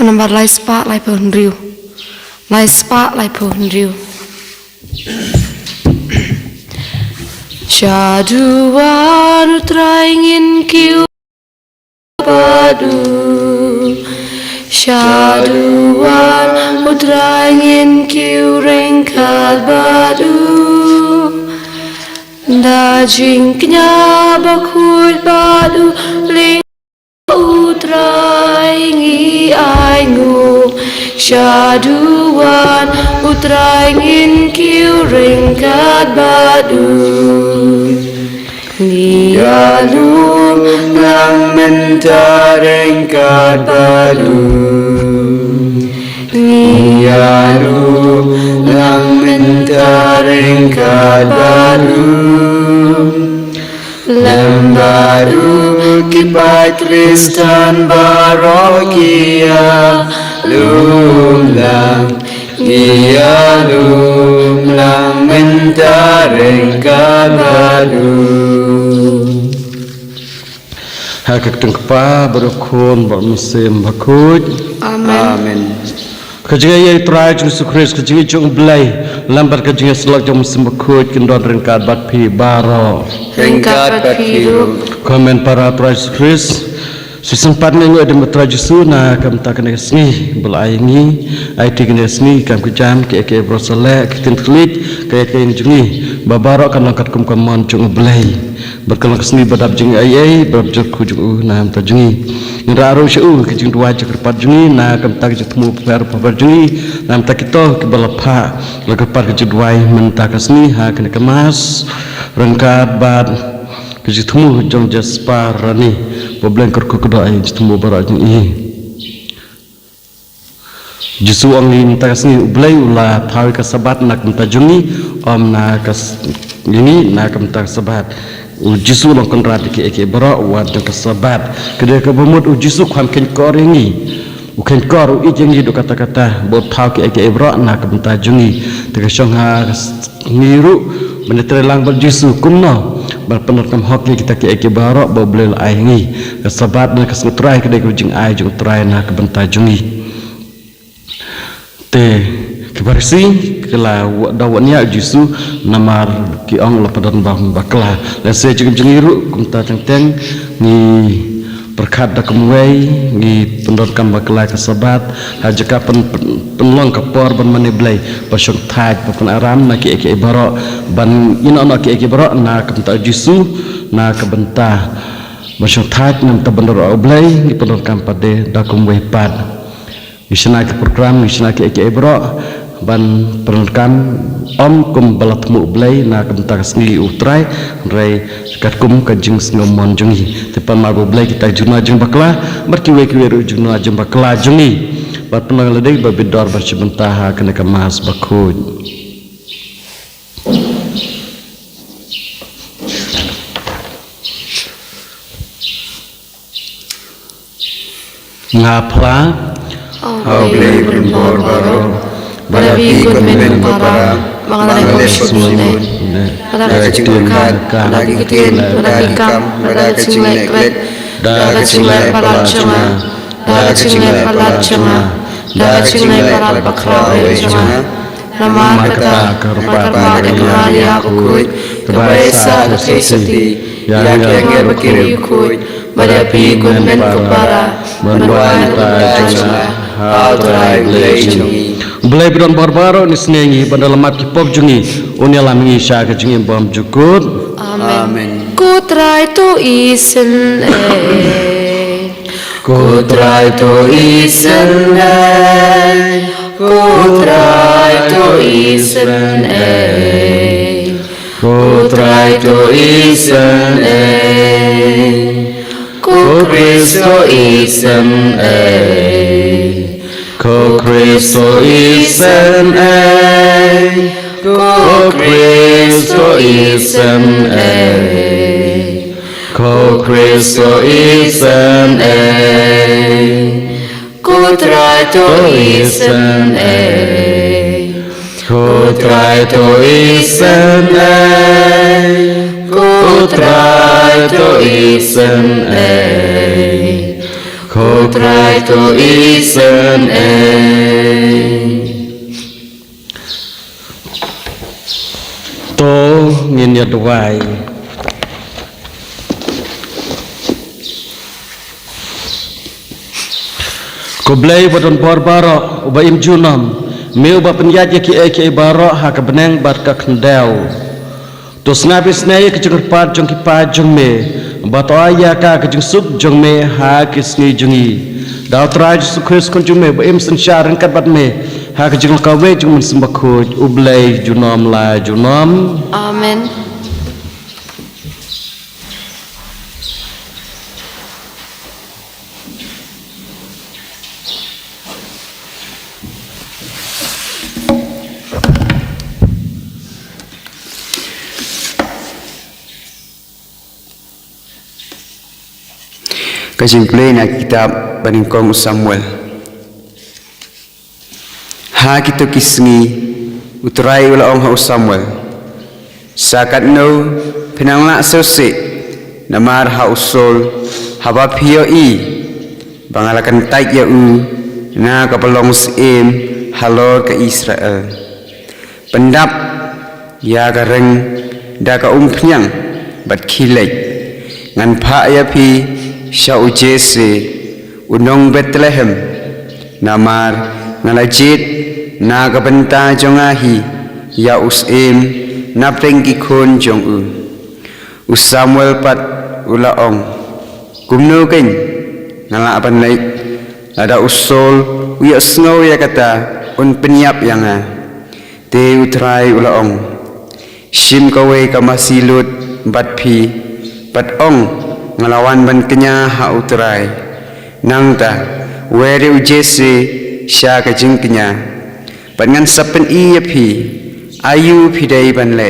number lai spa lai pun riu. Lai spa lai pun riu. Syaduan utraingin kiu padu. Syaduan utraingin kiu ringkat badu. Dajingnya bakul badu ling utraingi aingu. Syaduan utraingin kiu ringkat badu. Nialum lang mentarengkat badu. Nialum lang mentarengkat badu. Lembadu kipai Kristen barokia lumlang. Nialum lang mentarengkat badu. Hakik tengkpa berukun bermusim bakut. Amin. Kejaya try Yesus Kristus kejaya jung belai lambat kejaya selak jung musim bakut kendon ringkat bat pi baro. Ringkat bat pi. Komen para try Yesus Kristus. Sesempat minggu ada matra Yesus na kam tak kena seni belaingi ai tigene seni kam kejam ke brosale kitin klit ke jungi babaro kan langkat kum kamon jung belai berkelang seni badap jung ai berjur ku jung na matra jungi niraru syu ke jung dua jekerpat jungi na kam tak jetemu per jungi na matra kita ke balapa lekepat ke judwai mentak seni ha kena kemas rengkat bad ketemu jong jaspa rani problem kerku kedua ini ketemu barat ini jisu angin tasni ublai ulah tahu kesabat nak mentajungi nak ini nak sabat jisu langkon rati ke barat wad kesabat kedua kebumut jisu kam ken koringi uken kor ijengi do kata-kata bot tahu ke barat nak mentajungi tegasong ha niru menetelang berjisu kumno berpenerkam hoki kita ke barok boleh aingi kesabat dan kesutrai kedai kujing ai jung trai na kebentajungi te kebarisi kela dawanya jisu namar ki ong lapadan bang bakla dan saya jengiru kumta teng ni berkat da kemwei ni pendorkam bakla kesabat hajaka penlong kapor ban maneblai pasong taj pun aram na ki barok ban ina na ki barok na kemta jisu na kebentah pasong taj nam ta bandor oblai ni pendorkam pade da kemwei pad isna ke program isna ki barok ban pendorkam om kum balat mu oblai na kemta sni utrai rai kat kum kajing sngomon jungi tepan mago oblai kita juna jeng bakla berkiwe kiwe juna jeng bakla jungi bat penang ledai babidor bersebentar kena kemas bakut ngapla Oblai berempor baru barabi kun men para mengalami semune pada cingkan pada kitin pada ikam pada cinglet pada cinglet pada cema pada cinglet pada cema pada cinglet pada bakra cema nama kata kerpa kembali aku kuit kebaisa seti yang berkiri kuit barabi kun men para menduan pada cema Altrai Glejungi Belai bidon barbaro ni senengi pada lemat kipop jungi unia lamingi sya ke jungi bom jukut Amen. Kutrai tu isen Kutrai tu isen Kutrai tu isen Kutrai tu isen Kristo isen Ko Kristo isen Ko Kristo isen Ko Kristo isen Ko try to isen Ko try to isen Ko try to isen Ko trai tu isen to ngin ya dwai ko blai badon barbara uba im junam me uba penjat ya ki baro ha ka beneng bar ka kndau to snabi snai ke jung pat jung ki pa jung me ba to ya ka ke jung sup jung me ha ki sngi jungi daw traj su kris kun jung me ba im san sharan kat bat me ha ke jung ka we jung mun sembakoj ublai junam la junam Amen. Kesimpulan kitab Peningkong Samuel. Ha kita kisngi utrai ula ong ha Samuel. Sakat no penangla sose namar ha usol haba pio I bangalakan taik ya u na kapalong sem halor ke Israel. Pendap ya gareng da ka umpnyang bat khilai ngan pha ya pi Syau Jesse unong Bethlehem namar ngalajit na kabenta jongahi ya usim na prengki khon jong u Samuel pat ulaong kumno ken ngala apan lai ada usol uya snow ya kata un penyap yang te utrai ulaong sim kawe kamasilut bat pi pat ong ngalawan ban kenya ha utrai nangta were ujese sya ka jing kenya pangan sapen I phi ayu phidai ban le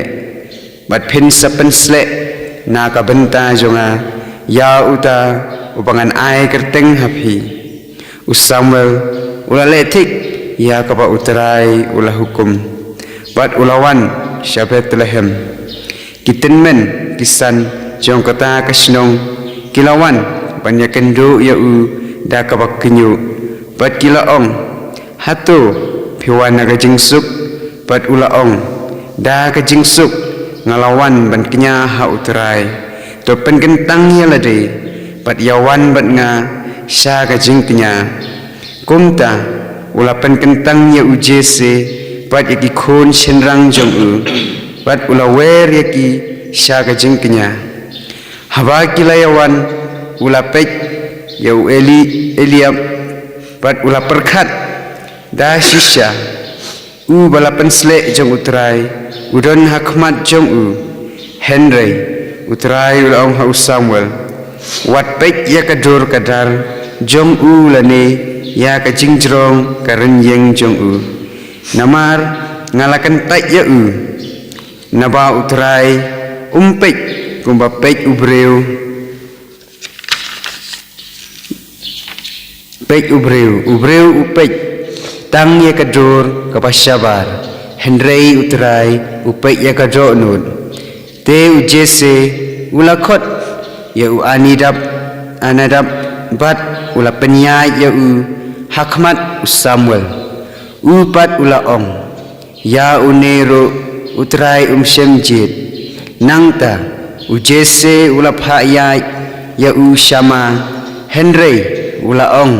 bat phin sapen sle na ka benta jonga ya uta upangan ai kerteng ha phi Samuel ula letik ya ka ba utrai ula hukum bat ulawan sya Bethlehem kiten men kisan jong kata kasnong kilawan banyak kendo ya u da kabak kenyu bat kilaong hatu piwan naga jingsuk bat ulaong da ka jingsuk ngalawan ban kenya ha utrai to pen gentang ya lade bat yawan bat nga sya ka jing kenya kumta ula pen gentang ya ujese bat yaki khon senrang jong u bat ula wer yaki sya ka jing kenya haba kilayawan ula pek yau Eliab pat ula perkat da shisha u balapan sle jong utrai udon hakmat jong u Henry utrai ula ong ha Samuel wat pek ya kadur kadar jong u lane ya ka jingjrong karen yeng jong u namar ngalakan tak ya u naba utrai umpek kumba pek ubreu upek tang ya kadur kapasyabar Henry utrai upek ya kadro nun te ujese ulakot ya u anadab bat ula penyai ya u hakmat Samuel upat ulaong ya unero utrai syemjid nangta ujese ula phayai ya u syama Henry ulaong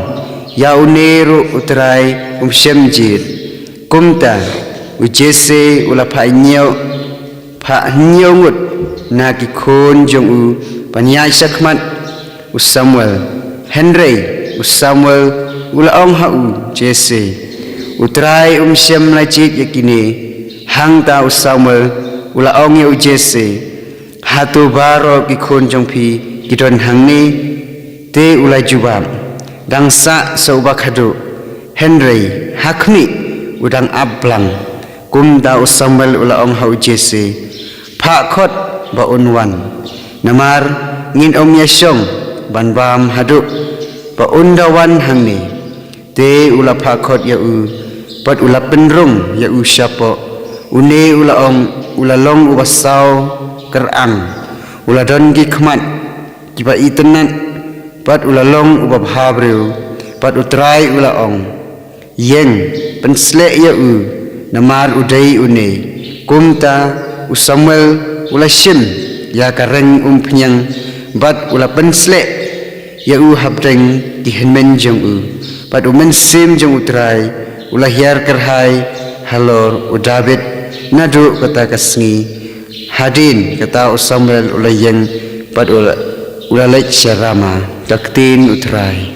ya unero utrai syemjid kumta ujese ula phanyau ngut na ki khon jong u panyai sakmat Samuel Henry Samuel ulaong ha u jese utrai syem lajit yakini hangta Samuel ulaong ya ujese hatu baro ki khon jong phi kidon hangni te ulai jubam dangsa sauba khadu Henry hakni udang ablang kumda Samuel ulaong ha ujese pha khot ba unwan namar ngin om yashong ban bam hadu ba undawan hangni te ula pha khot ya u pat ula penrung ya u syapo une ulaong ulalong ubasau kerang uladon gi khmat kiba itenat bat ulalong ubab habreu bat utrai ula ong yeng pensle ya namar udai une kumta usamuel ula shim ya kareng penyang bat ula pensle ya habdeng di henmen jong bat umen sim jong utrai ula hiar kerhai halor udabit nadu kata kasngi hadin kata usamuel ula yeng bat ula lek syarama daktin utrai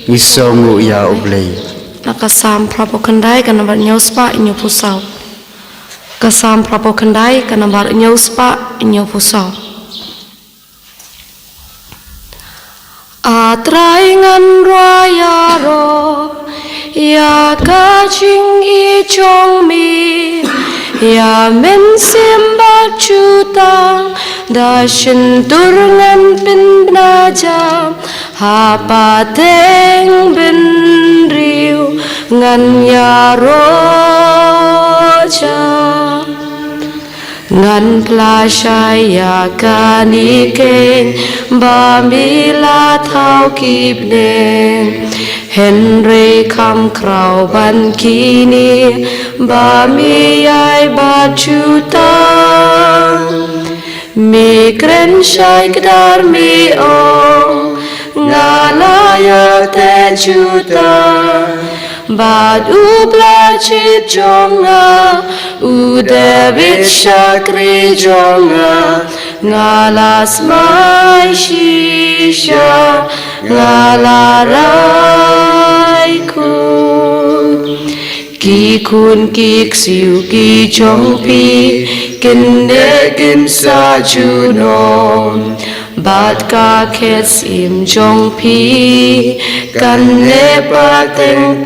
ngisongu ya oblei Nakasam prapo kendai ka nambar nyospa inyo pusau. Kasam prapo kendai ka nambar nyospa inyo pusau. Atrai ngan raya ro ya ka ching I chong mi ya men simba chutang da shin tur ngan pin bnaja ha pa teng bin riu ngan ya ro cha ngan plashai ya kanike ba mila thau kipne Henry kam krau ban kini ba mi ai ba chuta mi kren shai kdar mi o ngala ya te chuta Bad ubla chit jonga David shakri jonga Ngalas mai shisha Ngala raiku Ki kun kik siu ki chong pi Kinde kin sa junon Bad ka kes im chong pi Kane pateng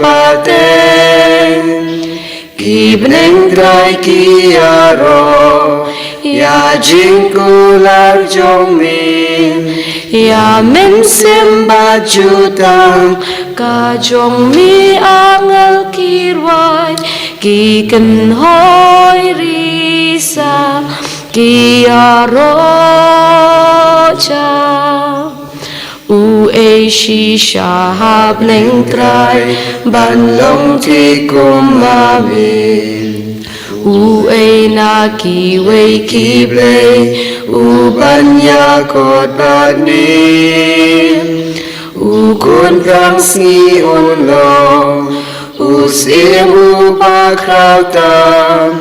Ki beneng drai ki aro Ya jingkular jong min Ya men simba jutang Ka jong mi angel kirwai Ki ken hoi risa Ki aro cha Ue shisha hab neng trai Ban long ti kumamin Ue na ki wei ki blei ban ya kot banim kun kang sngi long sim pa krau tam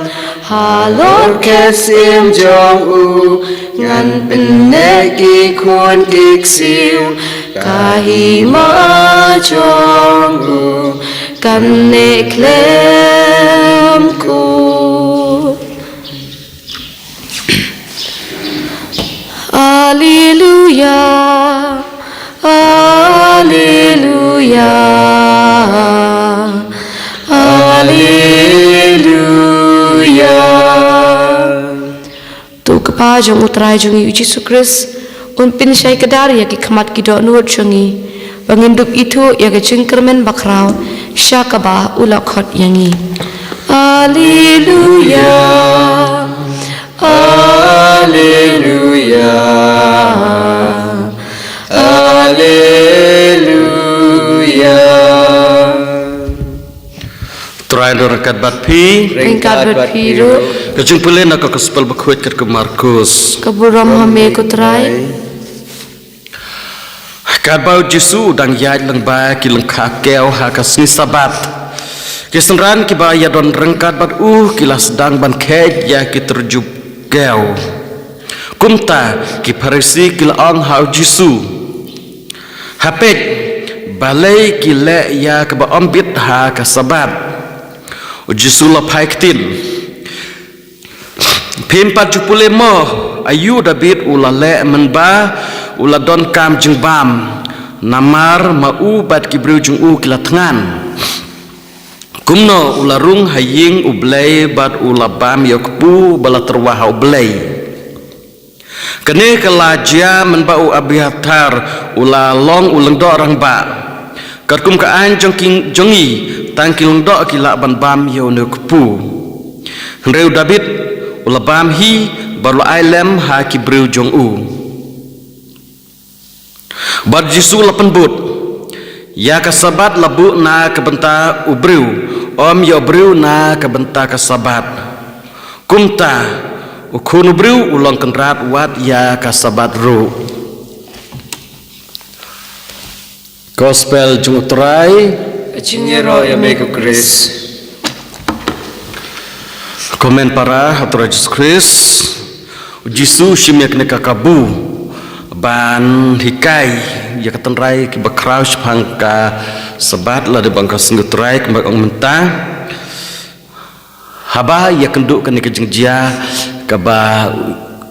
Halor kesim jong ngan penegi kun diksiu kahima jong kan neklemku Alleluia Alleluia Alleluia Tu kepa jong utrai jongi Yesus Kristus un pin syai kedar ya ki khamat ki do nuot jongi bangindup itu ya ke cingkermen bakrau syakaba ulakhot yangi Alleluia Alleluia Alleluia Try to rekat bat pi Ringkat berpiru Kajung pulih nak gospel bakuat kat ke Markus Keburam hame kutrai Kat bau Jesu dang yai lang ba ki lang khakel ha ka sni sabat Kesenran ki ba ya don rengkat bat kila sedang ban khet ya ki terjub gel Kumta ki Farisi kila ang hau Jesu Hapet balai ki le ya ka ba ambit ha ka sabat Jesu la paiktin Pempat jupule mo ayu David ula le menba ula don kam jeng bam namar mau bat ki brujung kila tengan kumno ula rung haying ublay bat ula bam yakpu bala terwah ublay kene kalaja menba abihatar ula long ulang do orang ba katkum ka an jongking jongi tangkil do kila ban bam yo ne kpu Reu David ula bam hi baru ailem ha ki brujung Bar Jisu lapan but ya kasabat labu na kebenta ubriu om ya ubriu na kebenta kasabat kumta ukun ubriu ulang kenrat wat ya kasabat ru. Gospel jung utrai Chinyero ya meku Chris. komen para hatura Jesus Christ Jisu shimyak ne kakabu ban hikai ya katenrai ki bakraus pangka sebat la de bangka singutrai ke ong mentah haba ya kenduk ke jengjia ke ba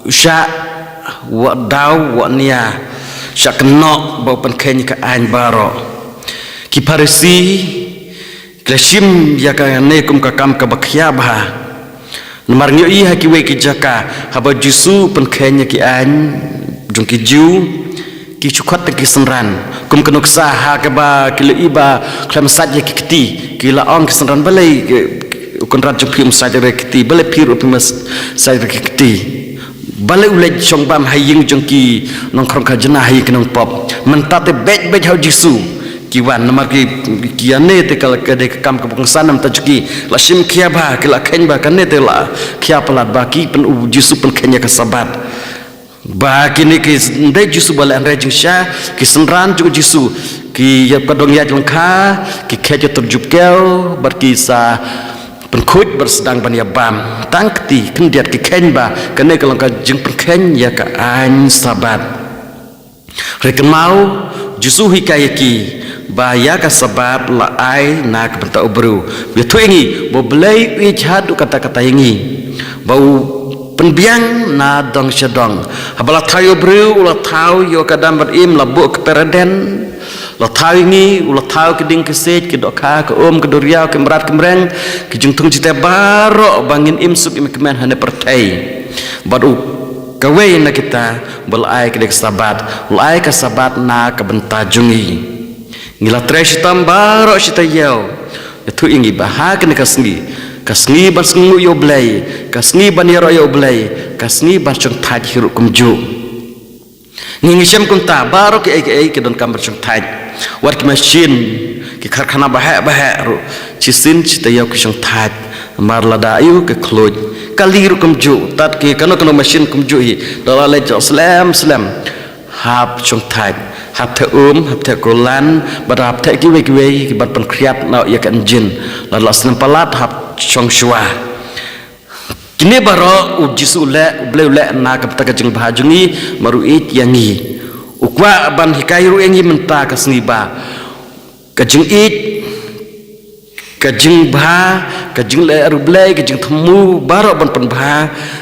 usha wa dau wa nia syak kenok bau penken ke ain baro ki parisi klashim ya ka ne kum ka kam ka bakhya ba namar ngi ha ki we ki jaka haba Jisu penken ki ain jung ki ju ki chukhat ki senran kum kenuk saha ke ba ki iba klam sat ya ki kiti ki la ong ki senran balai ukun rat jung phim sa re kiti balai phir upim sa re kiti balai ulai chong bam haying jung ki nong krong ka jena hayi kinong pop mentate bej bej hau Jisu ki wan namar ki ane te kal ke de kam ka bung sanam ta juki la sim khia ba ki la khen ba kan ne te la khia palat ba ki pen Jisu pen khenya ka sabat ba kini ki ndai Jisu bala ndai jing sha ki senran juga Jisu ki ya kadong ya lengka ki kheja terjup keu bar ki sa penkhut bersedang ban ya bam tangti kendiat ki khen ba kene ka lengka jing penkhen ya ka an sabat reken mau Jisu hikayaki ba ya ka sabat la ai na ka benta ubru bi tu ingi bo blai wi jadu kata-kata ingi bau penbiang na dong sedong habala tayo breu ula tau yo kadam berim labu ke pereden la tau ini ula tau ke ding kesej ke dokha ke ke duriau ke merat ke mereng ke jungtung cita baro bangin imsuk im kemen hane pertai baru kawe na kita belai ke dek sabat ulai ke sabat na ke bentajungi ngila tres tambaro cita yau itu ingi bahag ne kasngi ban sengu yo blai kasngi ban yaro yo blai kasngi ban chung thaj hiru kumju ngi shem kun ta baro ke don kamar chung thaj war ki machine ki kharkhana bahe ru chisin chita yo ki chung thaj mar lada ayu ke kloj kali ru kumju tat ki kano machine kumju hi dala le slam hap chung thaj hap the hap the kolan badap the ki we ki ban pan kriat na ya kan jin la lasnem palat hap chong shua kini baro Jisu le bleu le na ka pata jing bahajungi maru it yangi ukwa ban hikairu yangi menta ka sniba ka jing it ka jing bha ka jing le aru blai ka jing thmu baro ban pan bha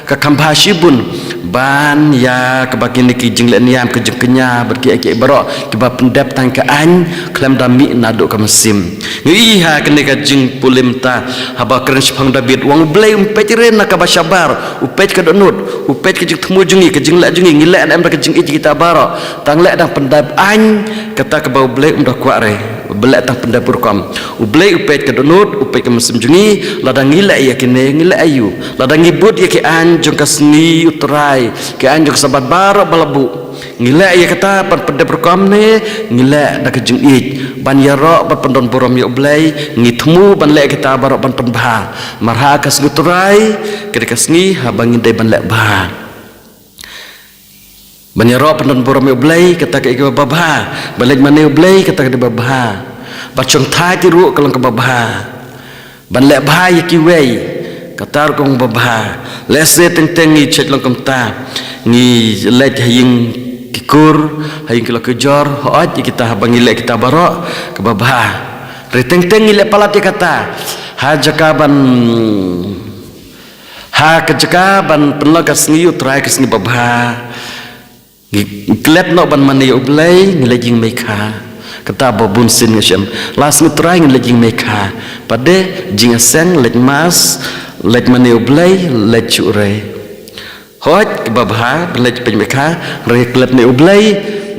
ka kambha shibun ban ya ka bagini ki jing le niam ka jing kenya berki aki baro ki ba pendap tang ka an klam dami na do ka mesim ngi ha kene ka jing pulim ta haba kren phang David wang blai umpet re na ka bashabar upet ka donut upet ka jing thmu jungi ka jing le jungi ngi le am ka jing it kita baro tang le dang pendap an kata ka bau blai dah kuat re blai tang pendap urkam blai upet ka donut upet ka mesim jungi ladang ngile ya kene ngile ayu ladang ngibut ya ki an jong ka sni utrai ke an jong sabat baro balabu ngile ya kata pan pendap urkam ne ngile dak jing it ban yaro ban pendon borom yo blai ngithmu ban le kita baro ban penbha marha kas gutrai kedeka sni habang inde ban le bha ban yaro pendon borom yo blai kata ke babha balik mane yo blai kata ke babha bachong thai ti ru kalang ke babha ban le bha ye ki wei katar kong babha lese teng ngi chet long kamta ngi le haying kikur haying kilo kejor hoat kita habang ile kita baro ke babha reteng ile palat kata ha jakaban ha kejakaban penlagas ngi utrai kesni babha nglet no ban mani ublai ngilajing mekha kata babun sin ngasem las ngutrai ngilajing mekha pade jing aseng lek mas lek mani ublai lek chure hot babha lek pen mekha re klet ne ublai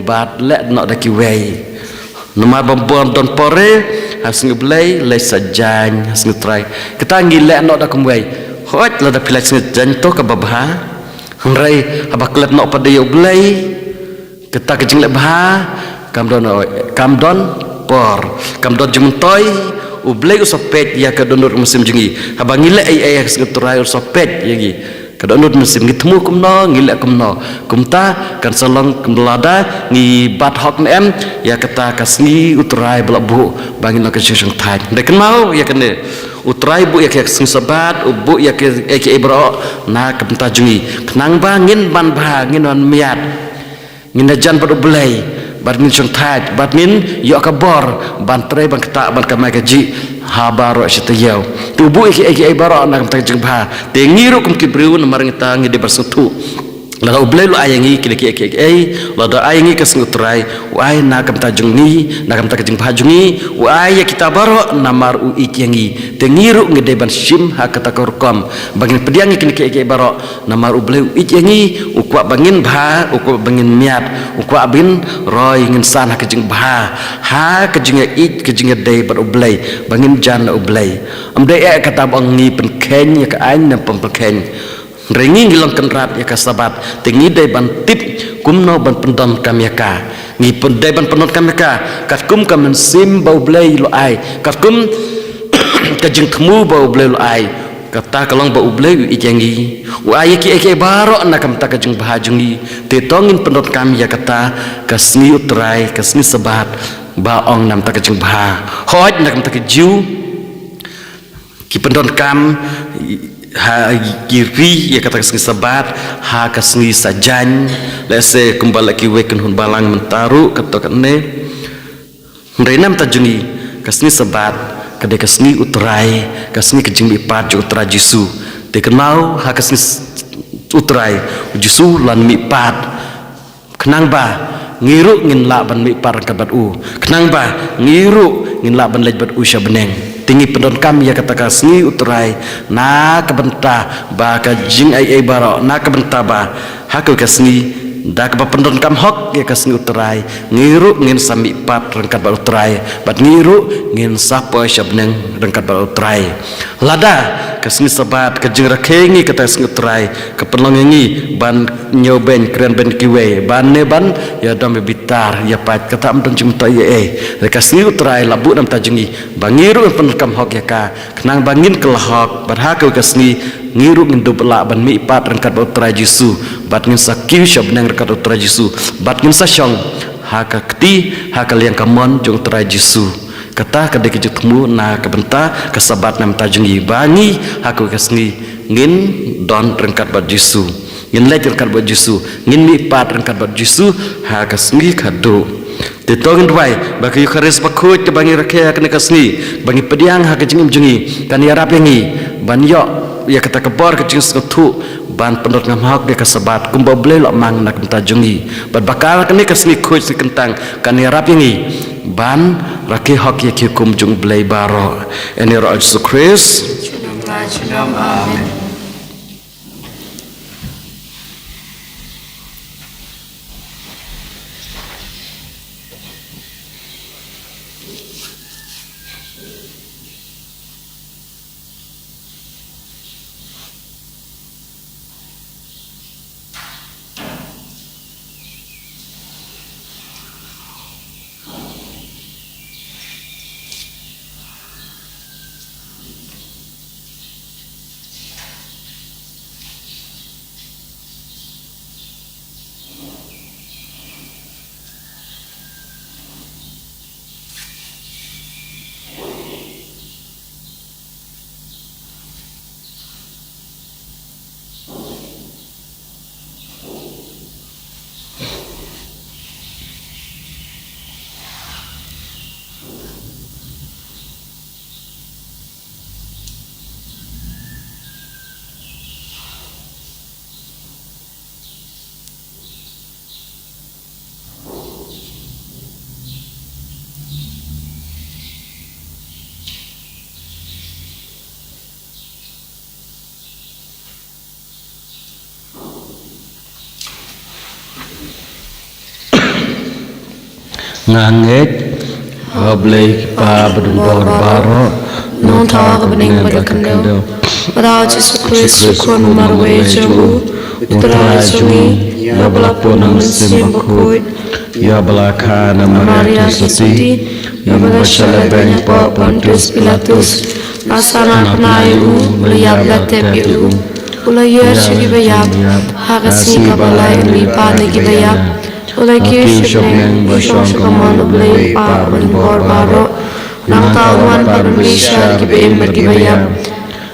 bat lek no daki wei nama bambon don pore has ngublai lek sajan has ngutrai kata ngilek no dakum wei hot la da pilek sajan to ka babha rai abaklet no pada yo blai kata kejing le bah kam don por kam don jumtoy ublay usapet ya ka donor musim jengi habang ngile ay sengturai usapet yagi ka donor musim ngitmu kumno ngile kumno kumta kan salong kumlada ngi bat hok em ya kata kasni utrai belabu bangin ka sing thai dekan mau ya kene utrai bu ya ke sing sabat ubu ya ke ibro na kumta jengi kenang bangin ban bangin wan miat ngina jan pada belai badmin sung thai badmin yo kabor ban tre ban kata ban kamai kaji habaro sitayau tubu iki ibaro na kumta jeng bha te ngiru kum kibriu na marang ta ngi de bersutu la ublai lo ayangi kile la da ayangi ka sing utrai wai na kumta jungi na kumta jeng bha jungi wai ya kita baro namar u ikiangi te ngiru ngi de ban sim ha kata korkom bangin pediangi kile ibaro namar ublai ikiangi ukwa bangin bha ukwa bangin miat ukwa bin roy ngin san ha kejing bha ha kejing kejing de bar ublai bangin jan ublai amde kata bangi pen ken ya ka ain na pem ken ringi ngilang kenrat ya ka sabat tingi de ban tip kumno ban pendon kamyaka ngi pendai ban pendon kamyaka kat kum kam sim bau blai lo ai kat kum kejing temu bau blai lo ai kata kalong bau blai ijangi wa ki baro na kam ta kejing bahajungi te tongin pendon kam ya kata kasni utrai kasni sabat ba ong nam ta kejing bah hoj na kam ta keju ki pendon kam ha kiri ya kata kasni sabat ha kasni sajan lese kembali ki weken hun balang mentaru kata kene renam tajungi kasni sabat kade kasni utrai kasni kejing ipat jo utrai jisu te kenau ha kasni utrai jisu lan mi pat kenang ba ngiru ngin la ban mi par kabat u kenang ba ngiru ngin la ban lej bat u syabeneng tinggi pendon kami ya kata kasni utrai na kebenta ba ka jing ai baro na kebenta ba hakul kasni da ka pendon kam hok ya kasni utrai ngiru ngin sami pat rengkat ba utrai bat ngiru ngin sapa syabneng rengkat ba utrai lada kasni sabat ka jing rakengi kata kasni utrai ka penlongengi ban nyoben kren ben kiwe ban ne ban ya dam bitar ya pat kata amdon jing ta ye kasni utrai labu nam tajungi bangiru kam hok ya ka kenang bangin kelahok berhakau kasni ngiru ngin dobla ban mi pat rengkat ba utrai jisu bat ngin sakiu syabneng rengkat utrai jisu bat ngin sasyong haka kti haka liang kamon jong utrai jisu kata kade kejutmu na kebenta kesabat nam tajungi bangi haka kasni ngin don rengkat ba jisu ngin lej rengkat ba jisu ngin mi pat rengkat ba jisu haka kasni kado ditongin duai bagi karis bakut ke bangi rakyat kena kasni bangi pediang ha kejing jungi kan ya rap yangi ban yo ya kata kebor kejing setu ban pendot ngam hak dia kesebat kumba blei lo mang nak menta jungi ban bakal kena kasni kuj si kentang kan ya rap yangi ban rakyat hak ya kikum jung blei baro eni ro Yesus Kristus Amin. ngangit Ablay pa badun baro non tawa ka bening badakandel Pada Yesus Kristus kon marwe jamu Utra jungi Nabla po ng simbakut Ya belakana Maria Tusuti, Ya belashala banyak po Pontius Pilatus, Asana penayu, melihat tepiu, ulai Yesus kibayap, hakasi kabalay lipa ni kibayap, ulai Yesus neng Yesus kaman ulai pa bor baro, nang tawan pagmisya kibayim berkibayap,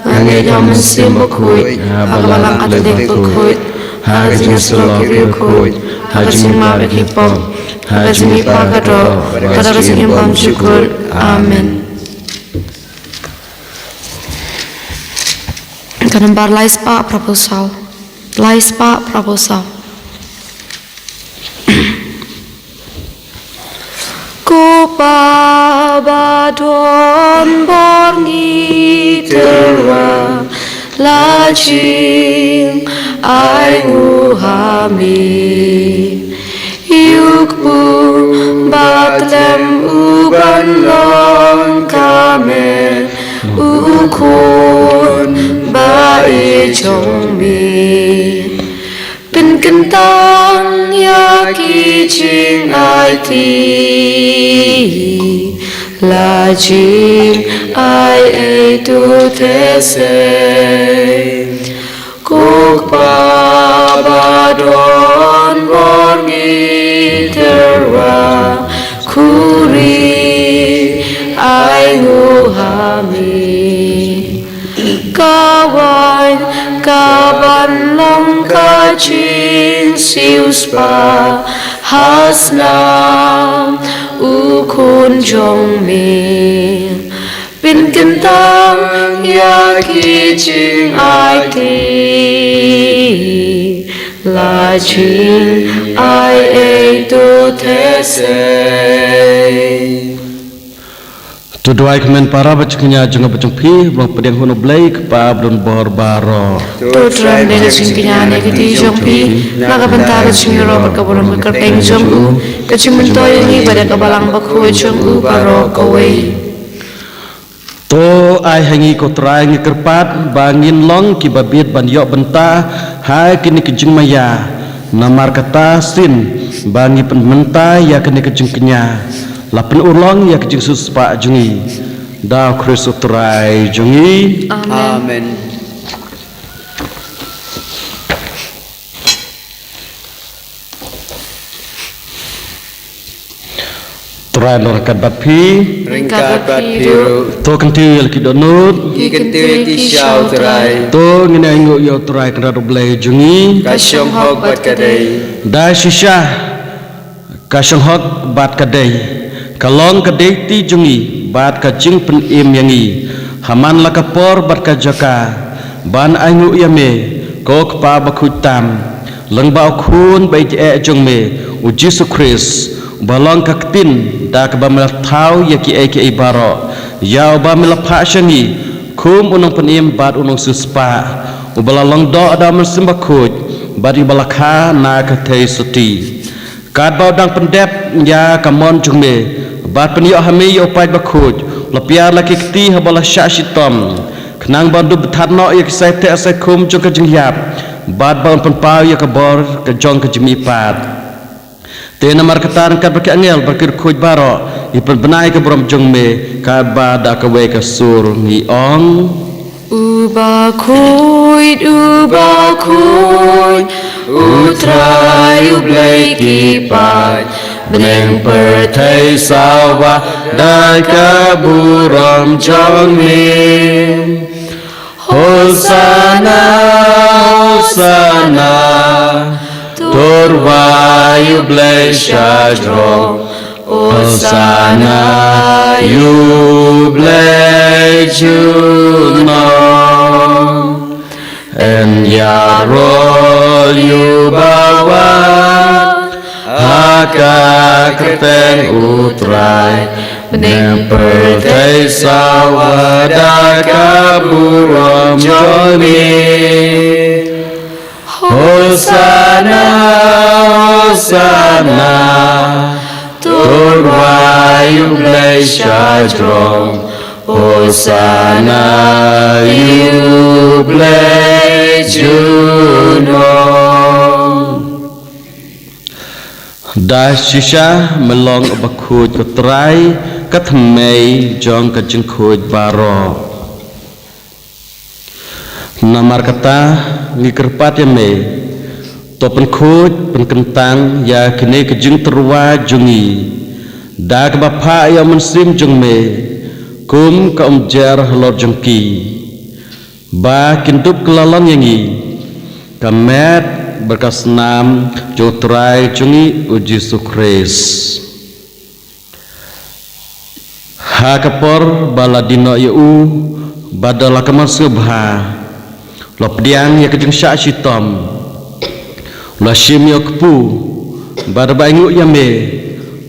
angin kaman simbokhoy, akabalang atadek bokhoy, hakasi ngeslok kibayukhoy, hakasi mabek hipom, hakasi pagado, hakasi impam syukur, amin. Kanembar laispa proposal. Ku pabadon borngi terwa lajing ai uhami yukbu batlem uban long kame ukun bai chong mi bin kentang ya ki ching ai ti la ching ai e tu te se kuk pa ba don borngi terwa kuri ai nguhami kaban long kachin siuspa hasna ukun jong min bin kentang ya kiching ai ti la chin ai e tu te se Tuduai kemen para bacuknya jengah bacungpi, belum pedang hono blai kepa belum bor baro. Tutram dene simpinyane kiti jongpi, naga bentara singiro berkaburan berkerpeng jongu, kecimunto ini pada kebalang bakhu jongu baro kawai. To ai hangi ko trai ngi kerpat bangin long ki babit ban yok benta hai kini kejeng maya namar kata sin bangi penmenta ya kini kejeng kenya lapen ulong ya kejeng suspa jungi da Kristus trai jungi Amen. trai norakat batpi Ringkat bat biru, to kentil ki donut ikentil ki syau terai, to ngina ingo yo trai kena blai jungi kasyong hok bat kadai, da shisha kasyong hok bat kadai kalong kadai ti jungi bat ka jing pen im yangi haman la kapor bat ka jaka ban aingu yame ko kpa bakhutam leng ba khun bai je jong me u Jesu Christ balong ka ktin da ka bamel thau ya ki e baro ya ba mel pha shangi khum unong pen im bat unong suspa u balalong do da mel simba khuj bari balakha na ka thei suti kat bao dang pendep ya kamon jong me bat penio hame yo pai bakhuj lapiar laki kti habala shashitom khnang bandu bethatno ya kisai te asai khum jong ka jingyap bat baun penpau ya kabor ka jong ka jimi pat te namar katan kat baki angel bakir khuj baro ipen benai ka brom jong me ka ba da ka we ka sur ngi ong Uba kuit, utrai ublai kipat, beneng pertai sawa dan kaburam jong me Hosana Hosana Turwayu blai shadro Hosana Yublai Juno En Yarol Yubawa Haka Kerteng Utrai Beneng Pertai Sawada Kaburam Joni Hosana Hosana Turwayu blai shadrong Hosana Yublai Juno dah sisa melong bakut ketrai katmei jong kejengkut baro namar kata ngikerpat ya me to penkut penkentang ya kene kejeng terwa jungi dah kebapa ya mensim jeng me kum ka umjar halor jengki ba kintup kelalong yangi kamet berkas nam jotrai jungi uji sukres ha kapor baladino yu badala kamar subha lopdiang ya kejeng syak sitom lashim ya kepu barbaingu ya me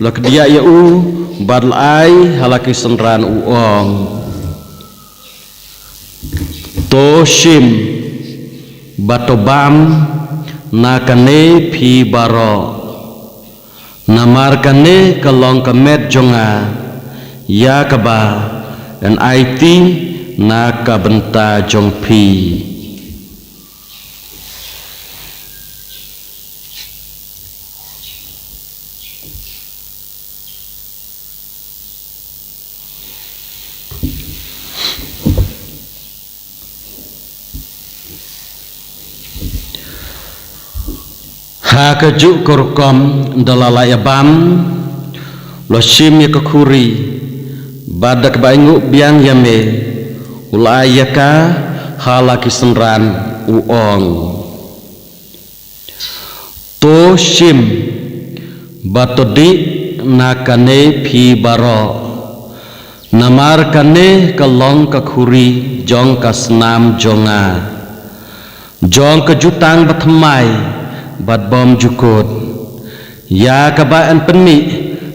lakdia yu badlai halaki senran uong toshim batobam nakane phi baro namar kane kalong kamet jonga ya kaba dan IT naka benta jong phi ha kejuk korkom dalalaya bam lo shim ya kekuri badak baingu biang yame ulayaka halaki senran uong to shim batodi nakane phi baro namar kane kalong kekuri jong kasnam jonga jong kejutang batmai bad bom jukut ya kabaan penmi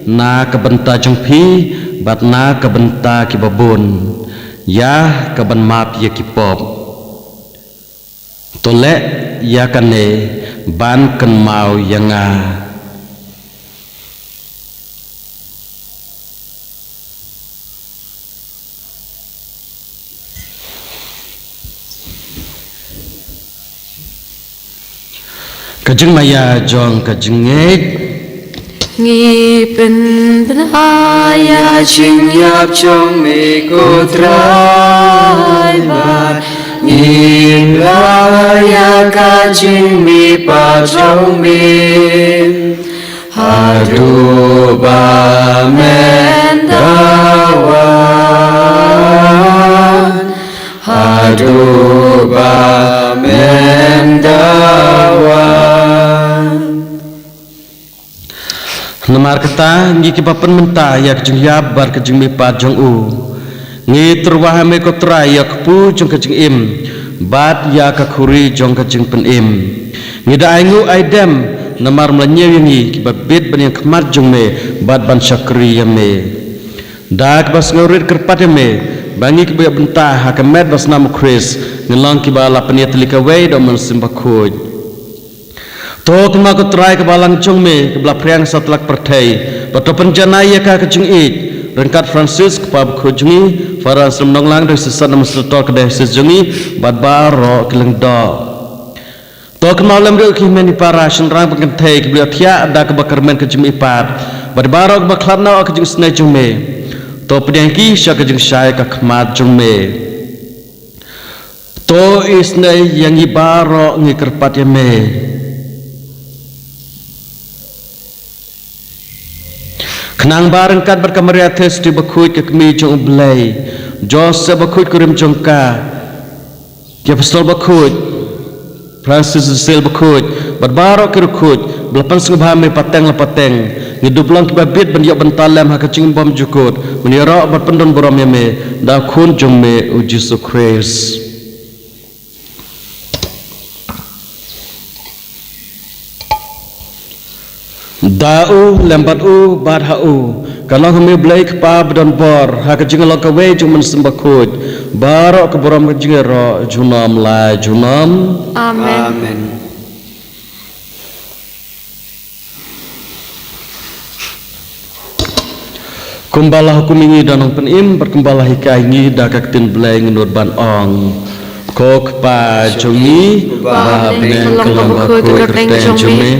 na kabenta jengpi bat na kabenta kibabun ya kaban map ya kipop tolek ya kane ban ken mau yanga kajeng maya jong kajeng ngek ngi pen benaya ching yap chong me ko trai ba ngi ya ka ching mi pa chong me hadu ba men dawan hadu ba men dawan namar kata ngi kipapen menta ya kejeng yab bar kejeng mi pat jong u ngi terwah me ko trai ya kepu jong kejeng im bat ya kakuri jong kejeng pen im ngi da aingu aidem namar melanyew ngi kibabit ban yang kemat jong me bat ban syakri ya me da kebas ngurit kerpat ya me bangi kibaya bentah hakamet bas namu kris ngelang kibala peniat likawai do mensimbakoj Tok ma ko try ke balang chung me ke bla priang satlak perthai pato penjana ya ka kejung it rengkat Francis ke pab khojmi faran semnong lang de sesan nam stol ke de sejungi bad baro keleng do tok ma lam ru ki meni para shenrang pengenthai ke bla thia ada ke bakar men kejum ipat bad baro ke baklan na ke jung snai chung me to pediang ki sya ke jung syai ka khmat chung me to isnai yang ibaro ngi kerpat ya me Kenang bareng kat berkamera tes di bakut ke kemi jong belai Jos bakut kurim jongka Dia pistol bakut Francis sel bakut Berbaro kirukut Belapan sengubhame pateng lepateng Ngidup lang kibabit bandiak bentalem haka cing bom jukut Menirok berpendon borom yame Da kun jong me uji sukres Da'u lembat u bad ha'u kalau kami blaik pa bedon bor ha kejing lo ka we jung men sembakut barok ke borom kejing ro junam la junam amen kumbala hukum ini danong penim berkembala hikai ini da kaktin blai ngenur ban ong kok pa jongi ba benen kelam bakut kerteng jongi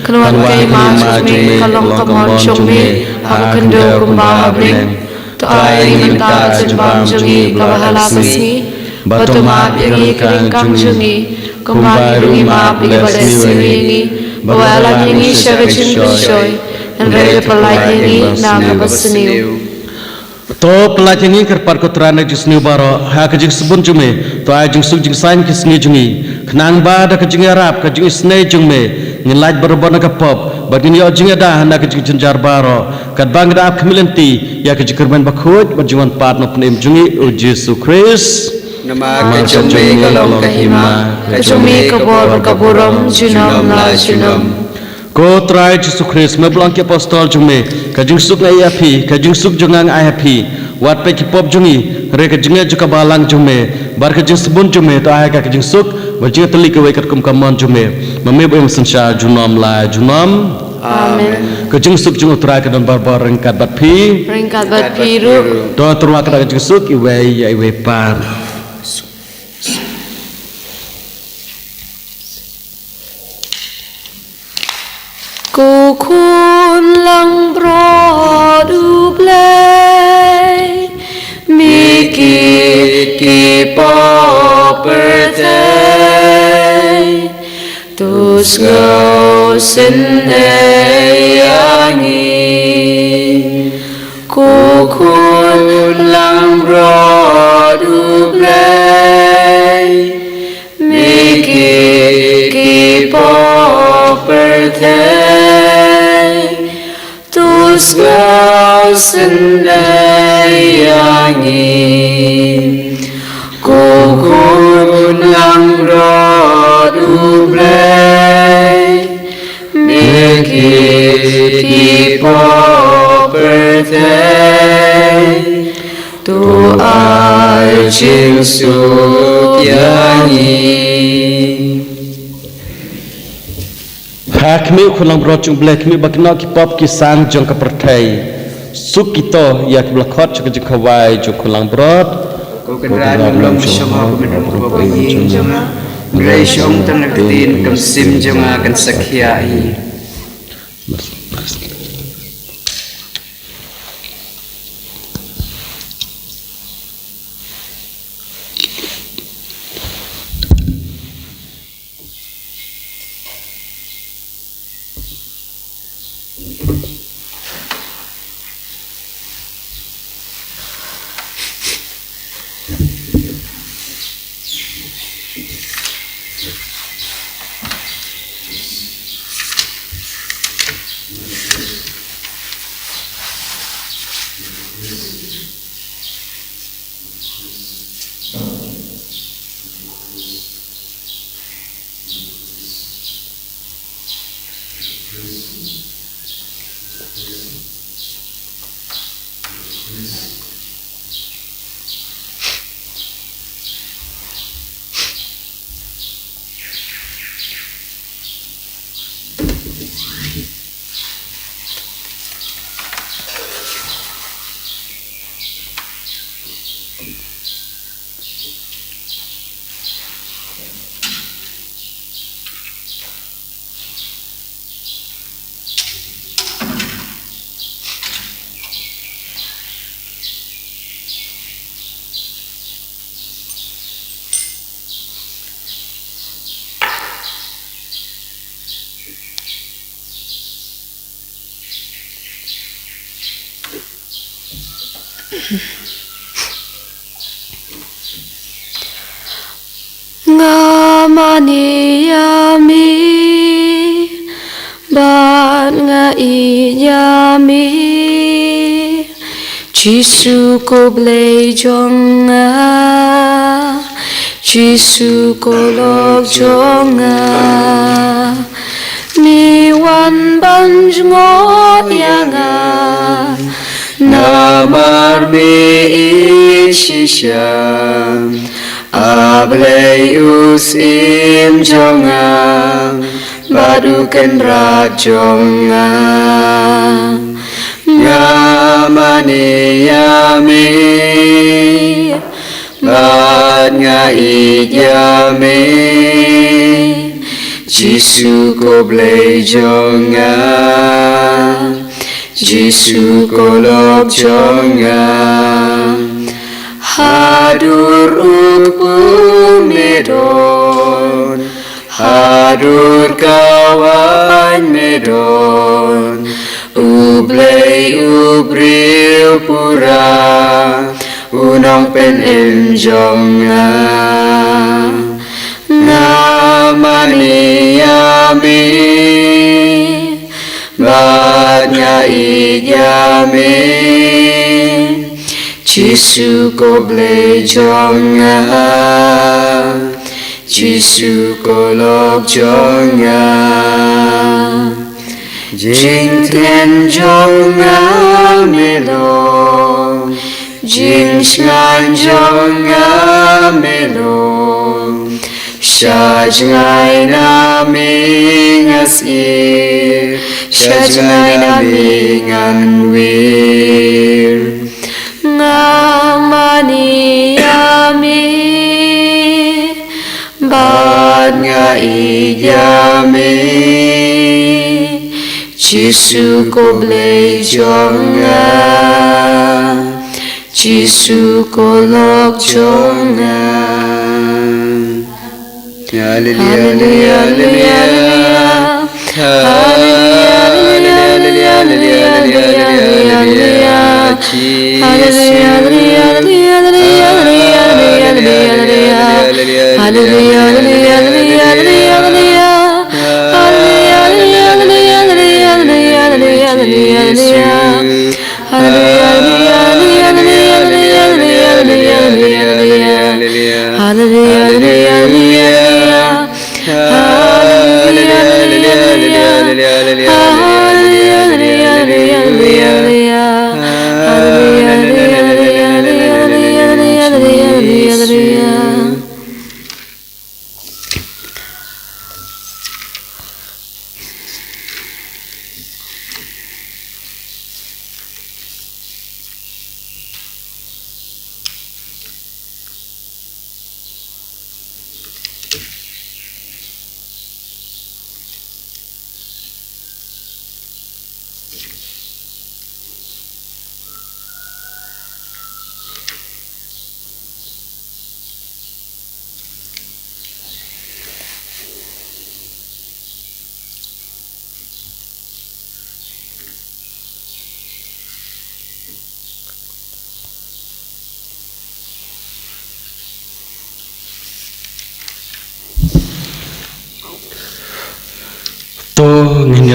Kenuan kay ma jumi kalong kamon jumi hakendo kumba habling to ai menta jembam jungi kawahala pasni batu ma yangi keringkang jungi kumba yangi ma bigi badai siwingi bawala yangi syavicin kushoy dan rebe pelai yangi naga basniu to pelajang kerpar kotrana jisni baro ha kajing sebun jume to ajing suk jing sain kisni jungi kenang ba da kajing arab kajing isne jungme ngilaj berbona kapop bagini ojing ada na kajing jenjar baro kad bang da kemilanti ya kajing kerban bakhut berjuan pat no penem jungi o Yesus Kristus nama kejumi kalong kahima kejumi kabor kaburom junom la junom ko trai Yesus Kristus meblong ke apostol jume kajing suk ngai api kajing suk jungang ai api wat pe kipop jungi re kajing juga balang jume bar kajing sebun jume to ai ka kajing suk berjing telik ke wekat kum kamon jume mame bo sensha junom la junom amen kajing suk jung trai ka don barbar ringkat bat pi ringkat bat biru do terwa ka kajing suk iwe par Ku kun lang bro du play Miki ki po birthday Tus ngau sin yangi Ku kun lang bro du play Miki ki po birthday Tus ngau sendayangi Kukun lang rod ublay Miki po birthday Tu ai ching suk yangi Hakmi kulang brocung black mi bakna ki pop ki sang jong ka perthai suk kito yak blakot jong ka kawai jong kulang brot ko kenran belum syama ko menung ko yin jama gray syong tan nagtin kam sim jama kan sakyai Ngamani yami ban ngai yami Jisu ko blei jonga Jisu ko lok jonga mi wan ban ngo yanga namar mi ishisham Ablay usim jonga badukan rajonga ngamane yame bad ngai yame Giêsu cô ble cho ngã Giêsu cô lộc cho ngã Hadur ukbu medon Hadur kawan medon Ublay ubril pura Unong pen em jonga Namani yami Batnya ijami Giêsu cô ble jonga Giêsu cô lộc jonga Jing thiên jonga melon Jing shan jonga melon Shaj ngai na mi ngasir Shaj ngai na mi ngan wir Ngamani yami Bad nga ijami Giêsu cô ble jonga Giêsu cô lộc jonga Hallelujah, hallelujah,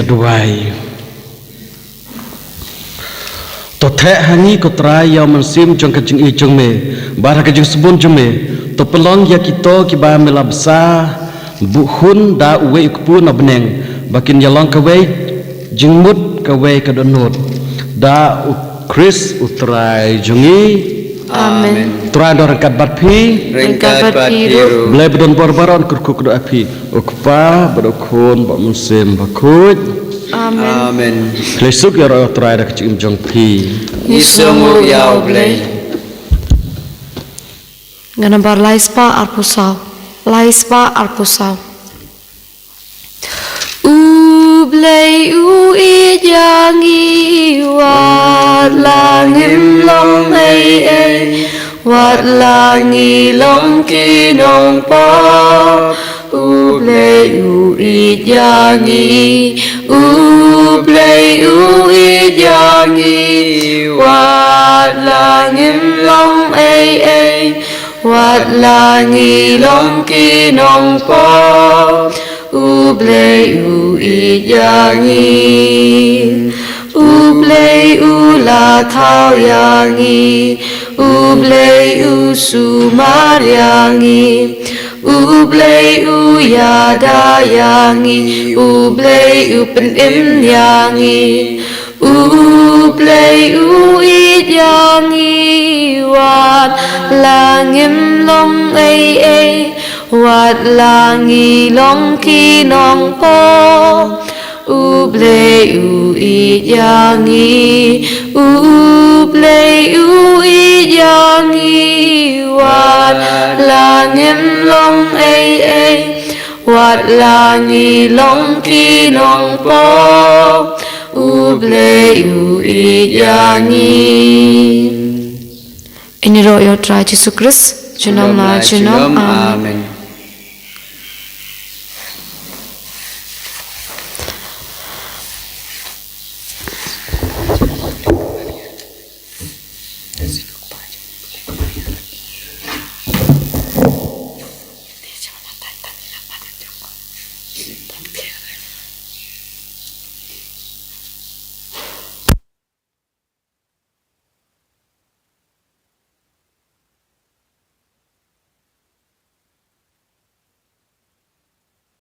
Duai to the hangi ko trai ya mansim jong kajing I jong me bara kajing sebun jong me to pelong ya kito ki ba melabsa bu hun da uwe ikpu na beneng bakin ya long kawe jingmut kawe kadonot da Chris utrai jongi Amen. Trai do rangkat bat phi Rangkat bat piru. Blai bedon borbaron kurku kudo api ukpa bedokun ba musim bakuj Amen. Amen. Lesuk ya ro trai da kachim jong phi Isomu yau ble. Nganabar laispa arpusau. Laispa arpusau. Ublay ui jangi wat langim long ai wat langi long kinong pa ublay ui jangi ublay ui jangi wat langim long ai wat langi long kinong pa Ublay ui yangi Ublay la thao yangi Ublay sumar yangi Ublay yada yangi Ublay pen im yangi Ublay yangi Wat langim long ai Wat langi long kinong po Ublay yangi Ublay yangi Wat langim long ai bát langi long ki nong po uble u yangi. Ini roh yo try Jesus Christ. Junam la junam. Amen.